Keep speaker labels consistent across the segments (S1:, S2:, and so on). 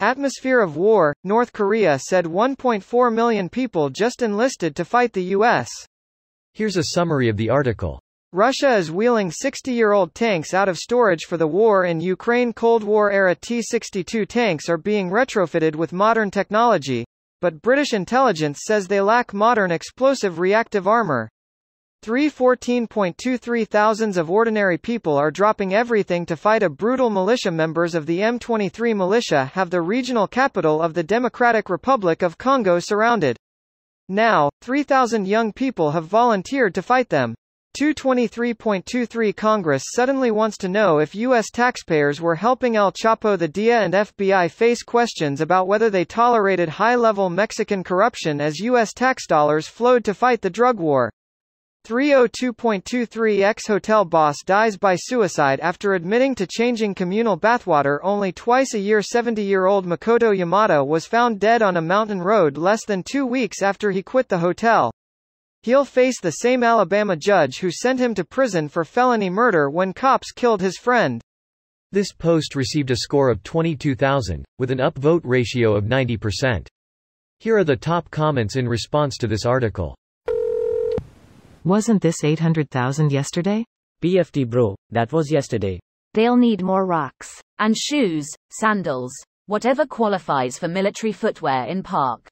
S1: Atmosphere of war. North Korea said 1.4 million people just enlisted to fight the U.S.
S2: Here's a summary of the article.
S1: Russia is wheeling 60-year-old tanks out of storage for the war in Ukraine. Cold War-era T-62 tanks are being retrofitted with modern technology, but British intelligence says they lack modern explosive reactive armor. 14.23 thousands of ordinary people are dropping everything to fight a brutal militia. Members of the M23 militia have the regional capital of the Democratic Republic of Congo surrounded. Now, 3,000 young people have volunteered to fight them. 223.23 Congress suddenly wants to know if U.S. taxpayers were helping El Chapo. The DEA and FBI face questions about whether they tolerated high-level Mexican corruption as U.S. tax dollars flowed to fight the drug war. 302.23 Ex-hotel boss dies by suicide after admitting to changing communal bathwater only twice a year. 70-year-old Makoto Yamada was found dead on a mountain road less than 2 weeks after he quit the hotel. He'll face the same Alabama judge who sent him to prison for felony murder when cops killed his friend.
S2: This post received a score of 22,000, with an upvote ratio of 90%. Here are the top comments in response to this article.
S3: Wasn't this 800,000 yesterday?
S4: PFT bro, that was yesterday.
S5: They'll need more rocks. And shoes, sandals, whatever qualifies for military footwear in park.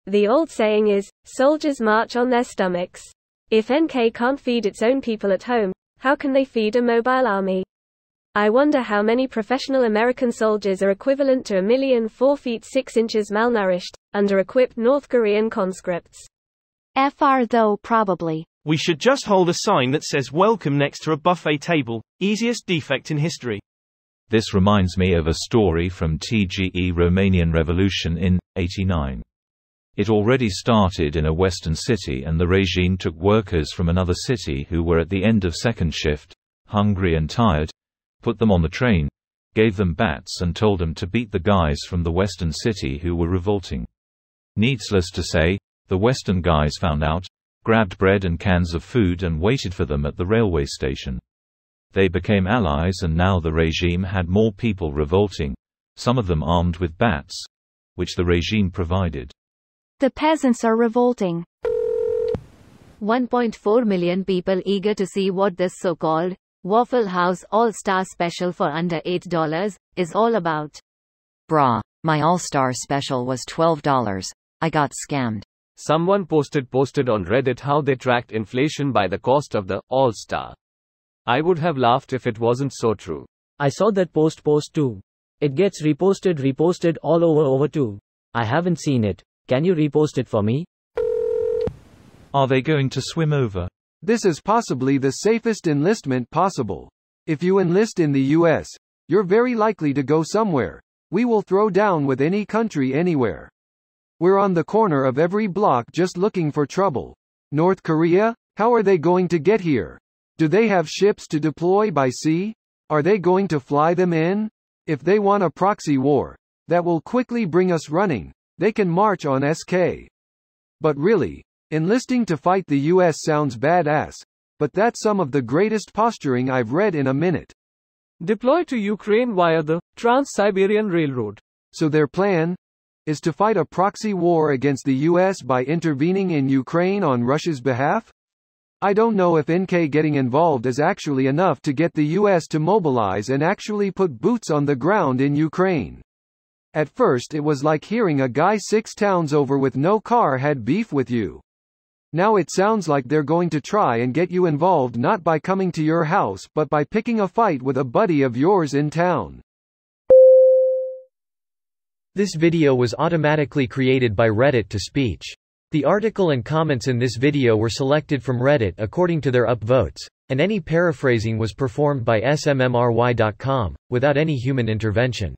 S6: The old saying is, soldiers march on their stomachs. If NK can't feed its own people at home, how can they feed a mobile army? I wonder how many professional American soldiers are equivalent to 1,000,000 feet 6 inches malnourished, under-equipped North Korean conscripts.
S5: FR though probably.
S7: We should just hold a sign that says welcome next to a buffet table, easiest defect in history.
S8: This reminds me of a story from TGE Romanian Revolution in 89. It already started in a western city and the regime took workers from another city who were at the end of second shift, hungry and tired, put them on the train, gave them bats and told them to beat the guys from the western city who were revolting. Needless to say, the western guys found out, grabbed bread and cans of food and waited for them at the railway station. They became allies and now the regime had more people revolting, some of them armed with bats, which the regime provided.
S5: The peasants are revolting. 1.4 million people eager to see what this so-called Waffle House All-Star Special for under $8 is all about.
S3: Brah, my All-Star Special was $12. I got scammed.
S9: Someone posted on Reddit how they tracked inflation by the cost of the All-Star. I would have laughed if it wasn't so true.
S4: I saw that post too. It gets reposted all over too. I haven't seen it. Can you repost it for me?
S8: Are they going to swim over?
S10: This is possibly the safest enlistment possible. If you enlist in the US, you're very likely to go somewhere. We will throw down with any country anywhere. We're on the corner of every block just looking for trouble. North Korea? How are they going to get here? Do they have ships to deploy by sea? Are they going to fly them in? If they want a proxy war, that will quickly bring us running. They can march on SK. But really, enlisting to fight the US sounds badass, but that's some of the greatest posturing I've read in a minute.
S9: Deploy to Ukraine via the Trans-Siberian Railroad.
S10: So their plan is to fight a proxy war against the US by intervening in Ukraine on Russia's behalf? I don't know if NK getting involved is actually enough to get the US to mobilize and actually put boots on the ground in Ukraine. At first it was like hearing a guy 6 towns over with no car had beef with you. Now it sounds like they're going to try and get you involved not by coming to your house but by picking a fight with a buddy of yours in town.
S2: This video was automatically created by Reddit to speech. The article and comments in this video were selected from Reddit according to their upvotes, and any paraphrasing was performed by smmry.com, without any human intervention.